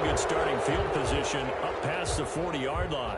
good starting field position up past the 40-yard line.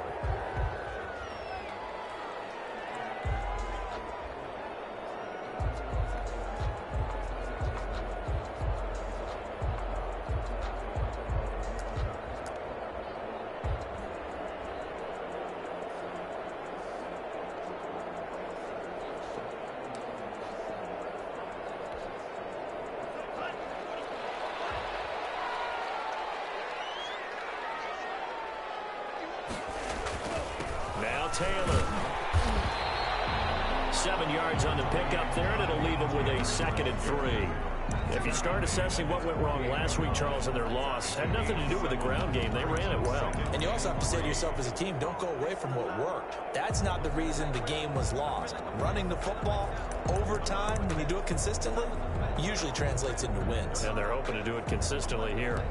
Taylor. 7 yards on the pickup there, and it'll leave them with a 2nd and 3. If you start assessing what went wrong last week, Charles, in their loss, had nothing to do with the ground game. They ran it well. And you also have to say to yourself as a team, don't go away from what worked. That's not the reason the game was lost. Running the football over time, when you do it consistently, usually translates into wins. And they're hoping to do it consistently here.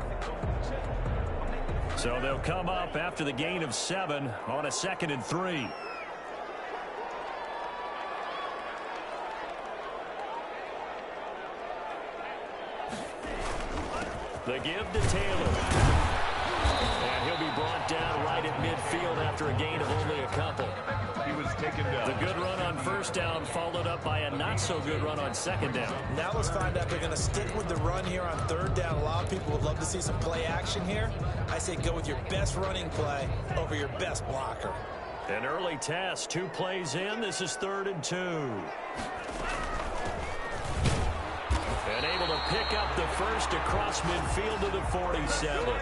So they'll come up after the gain of 7 on a 2nd and 3. The give to Taylor. And he'll be brought down right at midfield after a gain of only a couple. He was taken down. The good run on 1st down followed up by a not-so-good run on 2nd down. Now let's find out if they're going to stick with the run here on 3rd down. A lot of people would love to see some play action here. I say go with your best running play over your best blocker. An early test. 2 plays in. This is 3rd and 2. And able to pick up the first across midfield to the 47.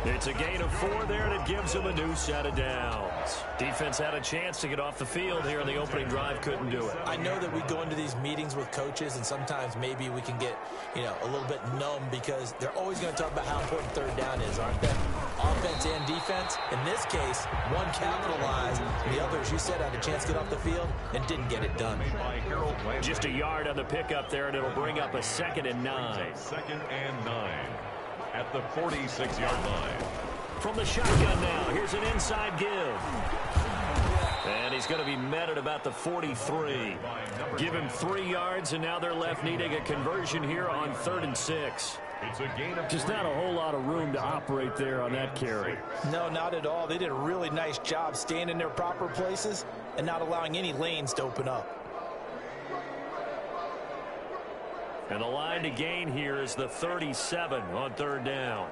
It's a gain of 4 there, and it gives them a new set of downs. Defense had a chance to get off the field here in the opening drive, couldn't do it. I know that we go into these meetings with coaches, and sometimes maybe we can get, a little bit numb because they're always going to talk about how important 3rd down is, aren't they? Offense and defense. In this case, one capitalized, and the other, as you said, had a chance to get off the field and didn't get it done. Just a yard on the pickup there, and it'll bring up a 2nd and 9. 2nd and 9 at the 46-yard line. From the shotgun now, here's an inside give. And he's going to be met at about the 43. Give him 3 yards, and now they're left needing a conversion here on 3rd and 6. Just not a whole lot of room to operate there on that carry. No, not at all. They did a really nice job staying in their proper places and not allowing any lanes to open up. And the line to gain here is the 37 on 3rd down.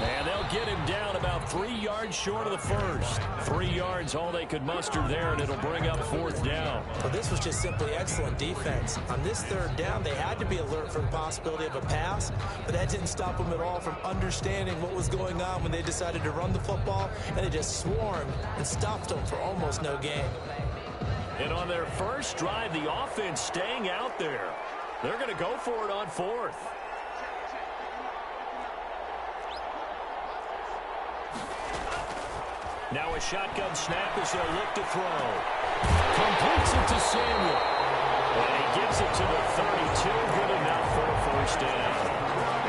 And they'll get him down about 3 yards short of the first. 3 yards all they could muster there, and it'll bring up 4th down. Well, this was just simply excellent defense. On this 3rd down, they had to be alert for the possibility of a pass, but that didn't stop them at all from understanding what was going on when they decided to run the football, and they just swarmed and stopped them for almost no gain. And on their first drive, the offense staying out there. They're going to go for it on 4th. Now a shotgun snap as they'll look to throw. Completes it to Samuel. And he gives it to the 32. Good enough for a 1st down.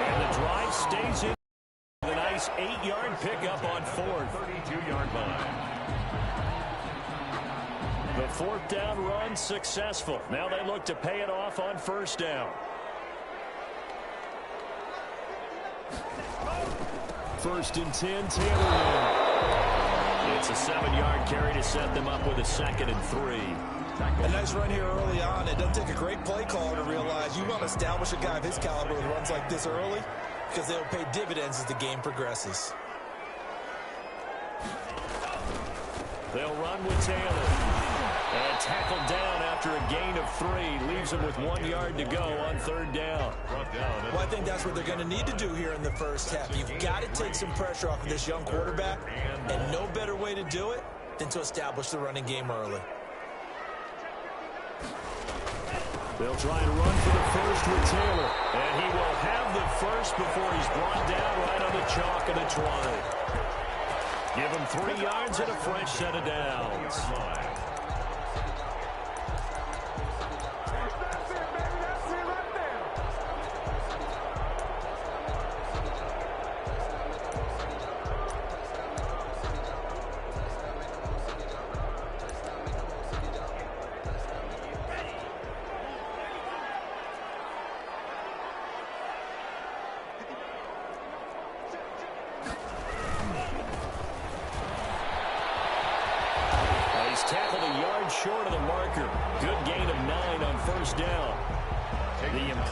And the drive stays in. A nice 8-yard pickup on 4th. 32-yard line. The 4th down run successful. Now they look to pay it off on 1st down. 1st and 10, Taylor. It's a 7-yard carry to set them up with a 2nd and 3. A nice run here early on. It doesn't take a great play caller to realize you want to establish a guy of his caliber with runs like this early because they'll pay dividends as the game progresses. They'll run with Taylor. And tackled down after a gain of 3. Leaves him with 1 yard to go on 3rd down. Well, I think that's what they're going to need to do here in the first half. You've got to take some pressure off of this young quarterback, and no better way to do it than to establish the running game early. They'll try and run for the first with Taylor. And he will have the first before he's brought down right on the chalk of the 20. Give him 3 yards and a fresh set of downs.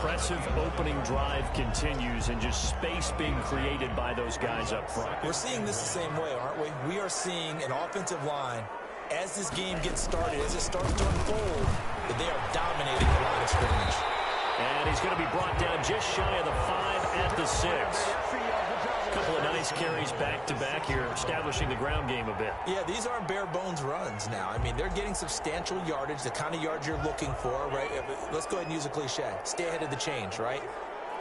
impressive opening drive continues and just space being created by those guys up front. We're seeing this the same way, aren't we? We are seeing an offensive line, as this game gets started, as it starts to unfold, that they are dominating the line of scrimmage. And he's going to be brought down just shy of the 5 at the 6. A couple of nice carries back-to-back here, establishing the ground game a bit. Yeah, these aren't bare-bones runs now. I mean, they're getting substantial yardage, the kind of yards you're looking for, right? Let's go ahead and use a cliche. Stay ahead of the change, right?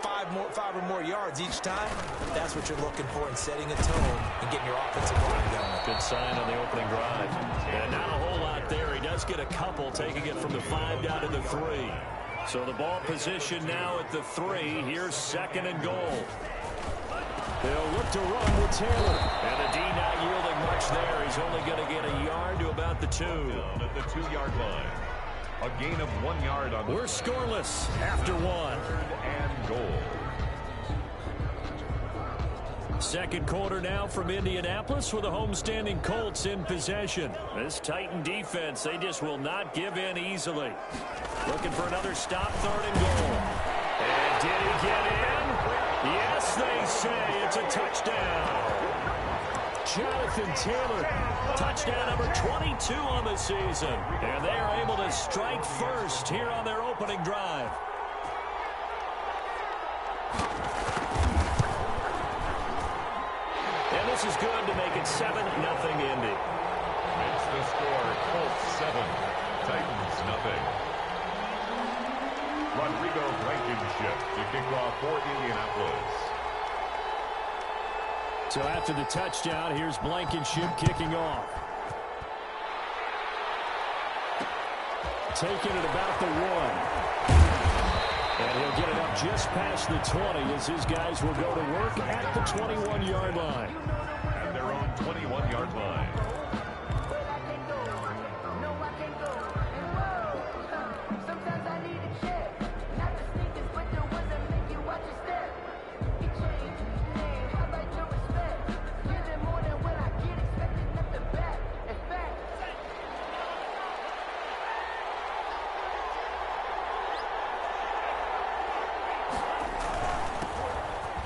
5 or more yards each time, that's what you're looking for in setting a tone and getting your offensive line going. Good sign on the opening drive. And not a whole lot there. He does get a couple, taking it from the 5 down to the 3. So the ball position now at the 3. Here's 2nd and goal. They'll look to run with Taylor. And the D not yielding much there. He's only going to get a yard to about the 2. Down at the 2-yard line. A gain of 1 yard on the We're scoreless after 1. 3rd and goal. Second quarter now from Indianapolis with the homestanding Colts in possession. This Titan defense, they just will not give in easily. Looking for another stop, 3rd and goal. And did he get in? Yes, they say it's a touchdown. Jonathan Taylor, touchdown number 22 on the season. And they are able to strike first here on their opening drive. And this is good to make it 7-0 Indy. Makes the score Colts 7, Titans nothing. Rodrigo Blankenship to kick off for Indianapolis. So after the touchdown, here's Blankenship kicking off. Taking it about the 1. And he'll get it up just past the 20 as his guys will go to work at the 21-yard line. At their own 21-yard line.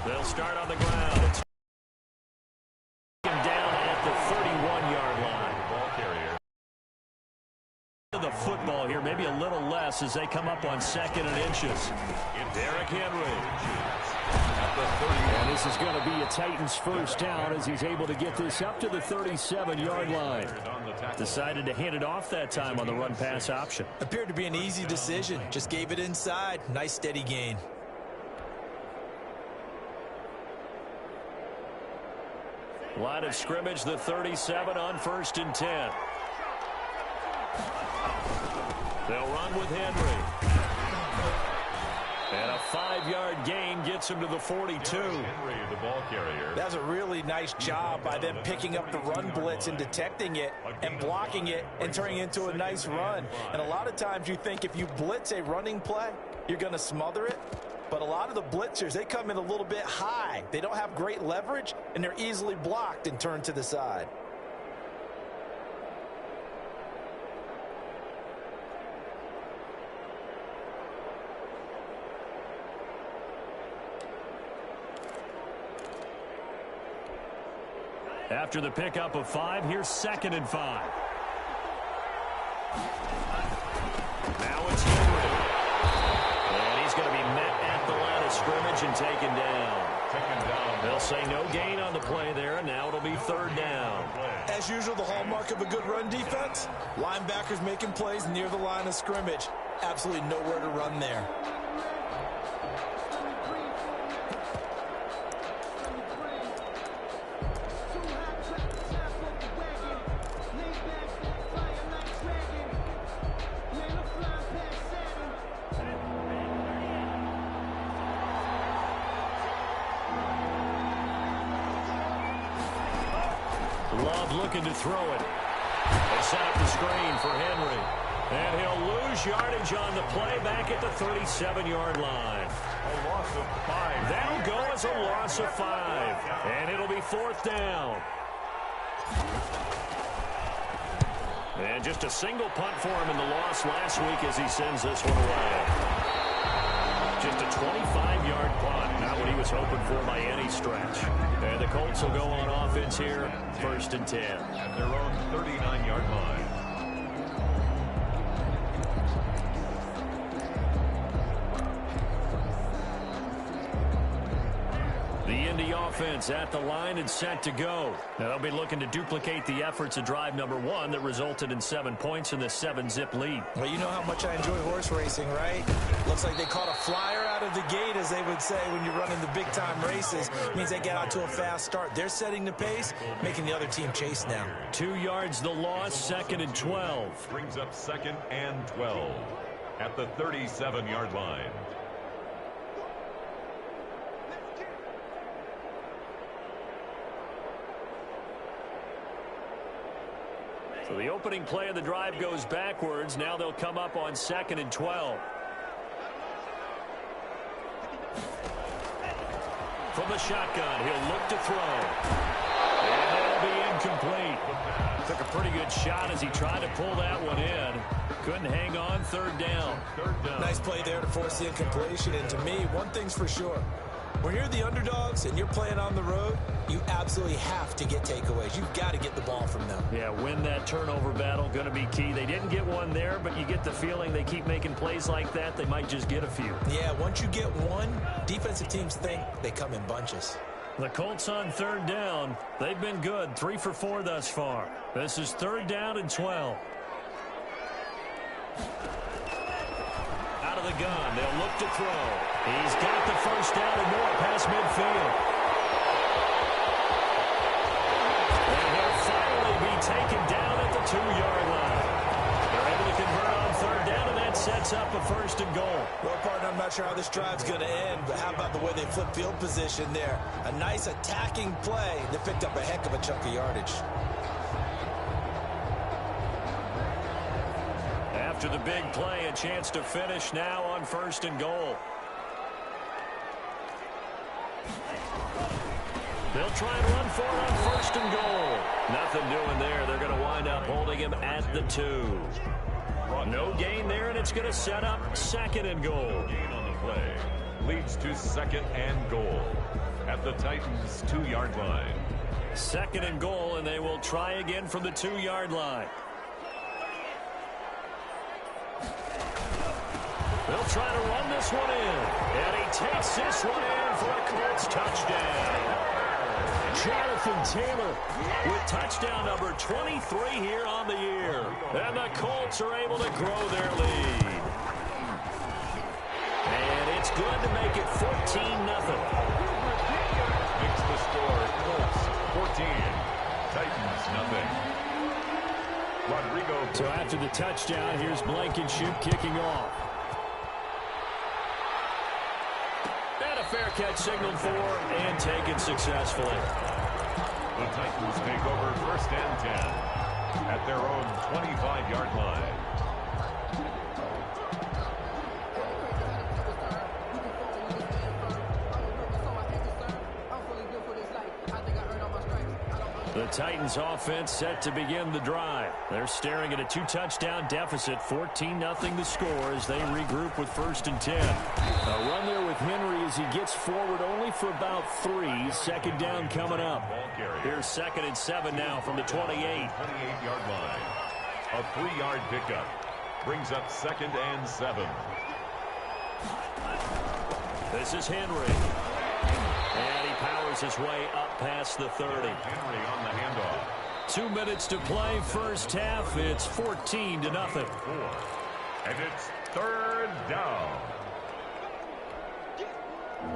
They'll start on the ground. It's down at the 31-yard line. Ball carrier. The football here, maybe a little less as they come up on 2nd and inches. Derrick Henry. At the 30. And this is going to be a Titans first down as he's able to get this up to the 37-yard line. Decided to hand it off that time on the run-pass option. Appeared to be an easy decision. Just gave it inside. Nice steady gain. Line of scrimmage, the 37 on 1st and 10. They'll run with Henry. And a 5-yard gain gets him to the 42. Henry, the ball carrier. That's a really nice job by them picking up the run blitz and detecting it and blocking it and turning it into a nice run. And a lot of times you think if you blitz a running play, you're going to smother it. But a lot of the blitzers, they come in a little bit high. They don't have great leverage, and they're easily blocked and turned to the side. After the pickup of 5, here's 2nd and 5. Now it's Henry. And he's going to be met at the line of scrimmage and taken down. They'll say no gain on the play there, and now it'll be 3rd down. As usual, the hallmark of a good run defense, linebackers making plays near the line of scrimmage. Absolutely nowhere to run there. Love looking to throw it. They set up the screen for Henry. And he'll lose yardage on the play back at the 37-yard line. A loss of 5. That'll go as a loss of 5. And it'll be 4th down. And just a single punt for him in the loss last week as he sends this one away. just a 25-yard punt. Not what he was hoping for by any stretch. And the Colts will go on offense here, 1st and 10. At their own 39-yard line. The Indy offense at the line and set to go. Now they'll be looking to duplicate the efforts of drive number 1 that resulted in 7 points in the 7-zip lead. Well, you know how much I enjoy horse racing, right? Looks like they caught a flyer out of the gate, as they would say when you're running the big-time races. It means they get out to a fast start. They're setting the pace, making the other team chase now. 2 yards the loss, 2nd and 12. Brings up 2nd and 12 at the 37-yard line. So the opening play of the drive goes backwards. Now they'll come up on 2nd and 12. From the shotgun, he'll look to throw. And that'll be incomplete. Took a pretty good shot as he tried to pull that one in. Couldn't hang on, 3rd down. Nice play there to force the incompletion. And to me, one thing's for sure. When you're the underdogs and you're playing on the road, you absolutely have to get takeaways. You've got to get the ball from them. Yeah, win that turnover battle, going to be key. They didn't get one there, but you get the feeling they keep making plays like that, they might just get a few. Yeah, once you get one, defensive teams think they come in bunches. The Colts on 3rd down. They've been good, 3 for 4 thus far. This is 3rd down and 12. Out of the gun, they'll look to throw. He's got the 1st down and more past midfield. And he'll finally be taken down at the 2-yard line. They're able to convert on 3rd down, and that sets up a 1st and goal. Well, partner, I'm not sure how this drive's going to end, but how about the way they flip field position there? A nice attacking play that picked up a heck of a chunk of yardage. After the big play, a chance to finish now on 1st and goal. They'll try and run for it on 1st and goal. Nothing doing there. They're going to wind up holding him at the 2. No gain there, and it's going to set up 2nd and goal. Gain on the play leads to 2nd and goal at the Titans' 2-yard line. 2nd and goal, and they will try again from the 2-yard line. They'll try to run this one in. And he takes this one in for a Colts touchdown. Jonathan Taylor with touchdown number 23 here on the year. And the Colts are able to grow their lead. And it's good to make it 14-0. Makes the score Colts 14. Titans nothing. Rodrigo. So after the touchdown, here's Blankenship kicking off. Fair catch signaled for and taken successfully. The Titans take over 1st and 10 at their own 25-yard line. The Titans offense set to begin the drive. They're staring at a 2-touchdown deficit, 14-0 the score as they regroup with 1st and 10. A run there with Henry as he gets forward only for about 3. 2nd down coming up. Here's 2nd and 7 now from the 28. 28-yard line. A 3-yard pickup brings up 2nd and 7. This is Henry. And he powers his way up past the 30. Henry on the handoff. 2 minutes to play, 1st half. It's 14-0. 4. And it's 3rd down.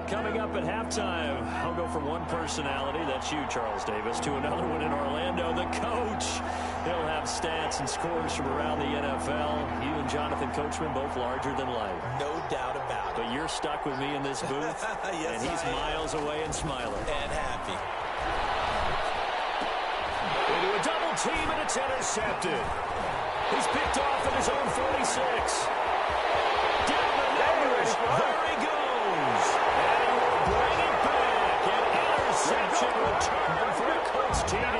Coming up at halftime, I'll go from one personality, that's you, Charles Davis, to another one in Orlando, the coach. He'll have stats and scores from around the NFL. You and Jonathan Coachman both larger than life. No doubt about it. But you're stuck with me in this booth, yes, and he's miles away and smiling. And happy. Into a double team, and it's intercepted. He's picked off at his own 46. Down the numbers. There he goes. And he will bring it back. An interception return for the Colts TD.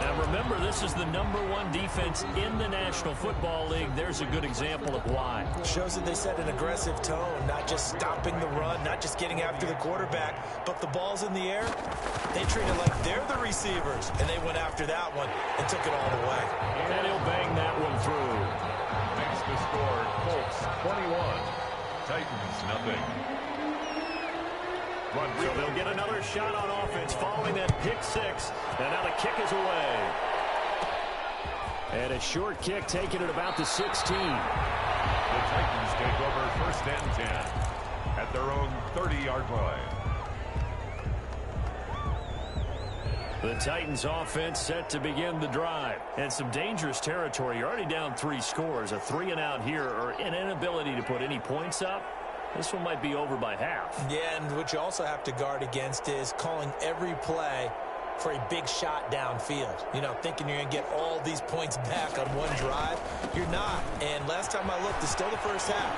Now remember, this is the #1 defense defense in the National Football League. There's a good example of why. Shows that they set an aggressive tone, not just stopping the run, not just getting after the quarterback, but the ball's in the air. They treat it like they're the receivers, and they went after that one and took it all the way. And he'll bang that one through. Makes the score Colts 21, Titans nothing. So they'll get another shot on offense following that pick six. And now the kick is away. And a short kick taken at about the 16. The Titans take over first and 10 at their own 30-yard line. The Titans offense set to begin the drive. And some dangerous territory. You're already down 3 scores. A 3-and-out here or an inability to put any points up. This one might be over by half. Yeah, and what you also have to guard against is calling every play for a big shot downfield. You know, thinking you're going to get all these points back on one drive. You're not. And last time I looked, it's still the first half.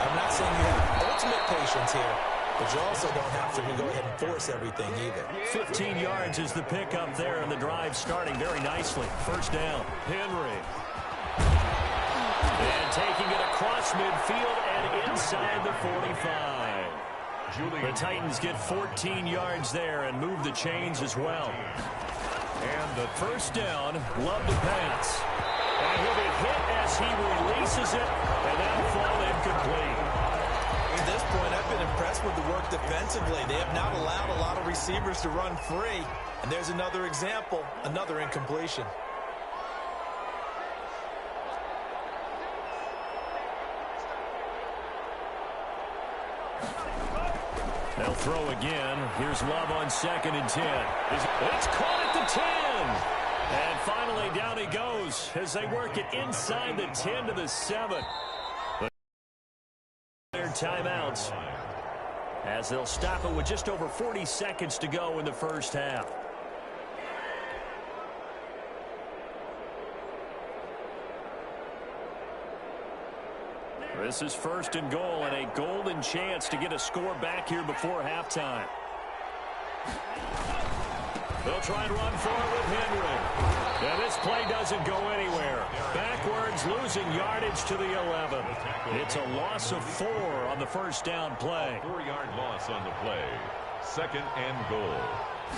I'm not saying you have ultimate patience here, but you also don't have to go ahead and force everything either. 15 yards is the pickup there, and the drive starting very nicely. First down, Henry. And taking it across midfield and inside the 45. The Titans get 14 yards there and move the chains as well. And the first down, Love to pass. And he'll be hit as he releases it, and that'll fall incomplete. At this point, I've been impressed with the work defensively. They have not allowed a lot of receivers to run free. And there's another example, another incompletion. They'll throw again. Here's Love on 2nd and 10. It's caught at the 10. And finally down he goes as they work it inside the 10 to the 7. Their timeouts as they'll stop it with just over 40 seconds to go in the first half. This is 1st and goal and a golden chance to get a score back here before halftime. They'll try and run forward with Henry. And this play doesn't go anywhere. Backwards, losing yardage to the 11. It's a loss of 4 on the first down play. 4-yard loss on the play. 2nd and goal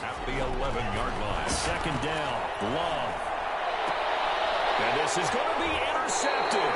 at the 11-yard line. 2nd down, Love. And this is going to be intercepted.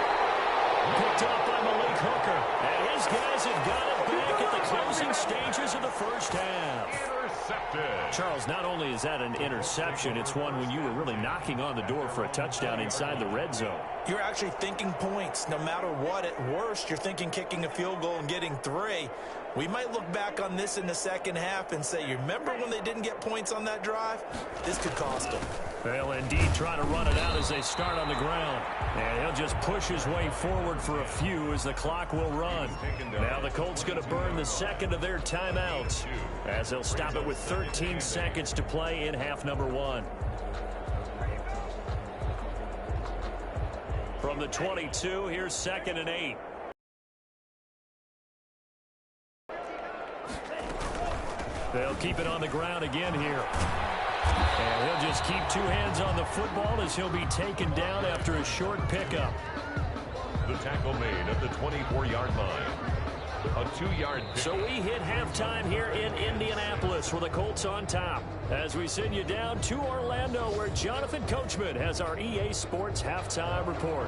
Picked up by Malik Hooker. And his guys have got it back at the closing stages of the first half. Intercepted. Charles, not only is that an interception, it's one when you were really knocking on the door for a touchdown inside the red zone. You're actually thinking points. No matter what, at worst, you're thinking kicking a field goal and getting 3. We might look back on this in the second half and say, you remember when they didn't get points on that drive? This could cost them. They'll indeed try to run it out as they start on the ground. And he'll just push his way forward for a few as the clock will run. Now the Colts going to burn the second of their timeouts as they'll stop it with 13 seconds to play in half number 1. From the 22, here's 2nd and 8. They'll keep it on the ground again here. And he'll just keep 2 hands on the football as he'll be taken down after a short pickup. The tackle made at the 24-yard line. A 2-yard pickup. So we hit halftime here in Indianapolis with the Colts on top. As we send you down to Orlando where Jonathan Coachman has our EA Sports Halftime Report.